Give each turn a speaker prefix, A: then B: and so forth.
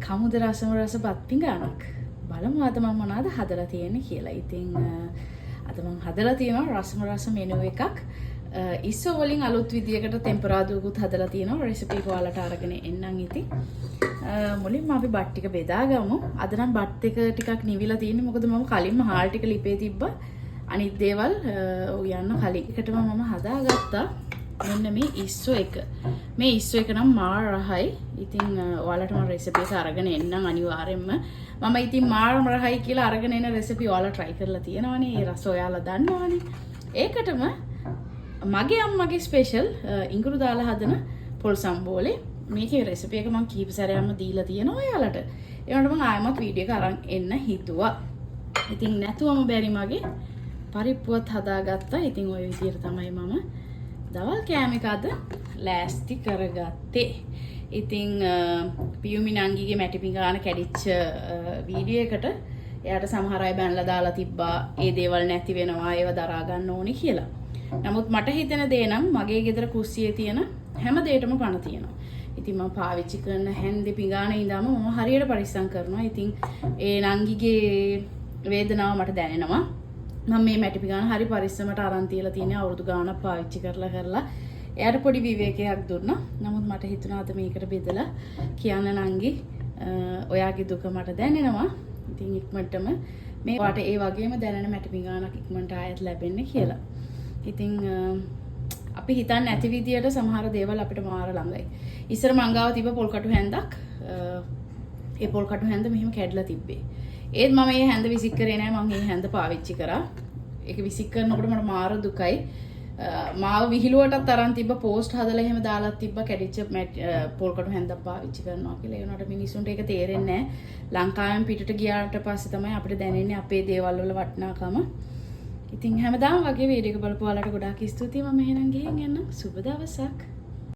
A: කමුද රසම රස බත් පිඟානක්. බලමු අද මම මොනවද හදලා තියෙන්නේ කියලා. ඉතින් අද මම හදලා තියෙනවා රසම රස මෙනු එකක්. ඉස්සෝ වලින් අලුත් විදියකට ටෙම්පරාදුවකුත් හදලා තියෙනවා. රෙසිපි එක ඔයාලට අරගෙන එන්නම් ඉතින්. මුලින්ම අපි බත් ටික බෙදා ගමු. අද නම් බත් එක ටිකක් නිවිලා තියෙන්නේ. මොකද මම කලින්ම හාල් ටික ලිපේ තිබ්බා. අනිත් දේවල් යන්න කලින් එකටම මම හදාගත්තා. මෙන්න මේ ඉස්සෝ එක. මේ ඉස්සෝ එක නම් මාර රහයි. ඉතින් ඔයාලට මම රෙසිපි එක අරගෙන එන්නම් අනිවාර්යෙන්ම. මම ඉතින් මාර රහයි කියලා අරගෙන එන රෙසිපි ඔයාලා try කරලා තියෙනවනේ. ඒ රස ඔයාලා දන්නවනේ. ඒකටම මගේ අම්මගේ ස්පෙෂල් ඉඟුරු දාලා හදන පොල් සම්බෝලේ මේකේ රෙසිපි එක මම කීප සැරයක්ම දීලා තියෙනවා ඔයාලට. ඒ වුණාට මම ආයෙමත් වීඩියෝ එක අරන් එන්න හිතුවා. ඉතින් නැතුවම බැරි මගේ පරිප්පුවත් හදාගත්තා. ඉතින් ওই විදිහට තමයි මම දවල් කෑම එක අද ලෑස්ති කරගත්තේ. ඉතින් පියුමි නංගිගේ මැටි පිඟාන කැඩිච්ච වීඩියෝ එකට එයාට සමහර අය බැනලා දාලා තිබ්බා ඒ දේවල් නැති වෙනවා ඒව දරා ගන්න ඕනේ කියලා. නමුත් මට හිතෙන දේ නම් මගේ ගෙදර කුස්සියේ තියෙන හැම දෙයකම පණ තියෙනවා. ඉතින් මම පාවිච්චි කරන හැන්දේ පිඟානේ ඉඳාම මම හරියට පරිස්සම් කරනවා. ඉතින් ඒ නංගිගේ වේදනාව මට දැනෙනවා. මම මේ මැටි පිඟාන හරි පරිස්සමට අරන් තියලා තියෙනවා අවුරුදු ගාණක් පාවිච්චි කරලා. එයාට පොඩි විවේකයක් දුන්නා. නමුත් මට හිතුණා අද මේකට බෙදලා කියන්න නංගි ඔයාගේ දුක මට දැනෙනවා. ඉතින් ඉක්මනටම මේ වාට ඒ වගේම දැනෙන මැටි පිඟානක් ඉක්මනට ආයෙත් ලැබෙන්න කියලා. ඉතින් අපි හිතන්නේ නැති විදියට සමහර දේවල් අපිට මාර ළඟයි. ඉස්සර මංගාව තිබ්බ පොල්කටු හැන්දක්. ඒ පොල්කටු හැන්ද මෙහෙම කැඩලා තිබ්බේ. ඒත් මම මේ හැන්ද විසික් කරේ නෑ. මම මේ හැන්ද පාවිච්චි කරා. ඒක විසික් කරනකොට මට මාර දුකයි. මාව විහිළුවටත් අරන් තිබ්බ පෝස්ට් හදලා එහෙම දාලා තිබ්බ කැඩිච්ච පොල්කටු හැන්දක් පාවිච්චි කරනවා කියලා. ඒ වුණාට මිනිස්සුන්ට ඒක තේරෙන්නේ නෑ. ලංකාවෙන් පිටට ගියාට පස්සේ තමයි අපිට දැනෙන්නේ අපේ දේවල් වල වටිනාකම. ඉතින් හැමදාම වගේ වීඩියෝ එක බලපුවාලට ගොඩාක් ස්තුතියි. මම එහෙනම් ගිහින් යන්න. සුබ දවසක්.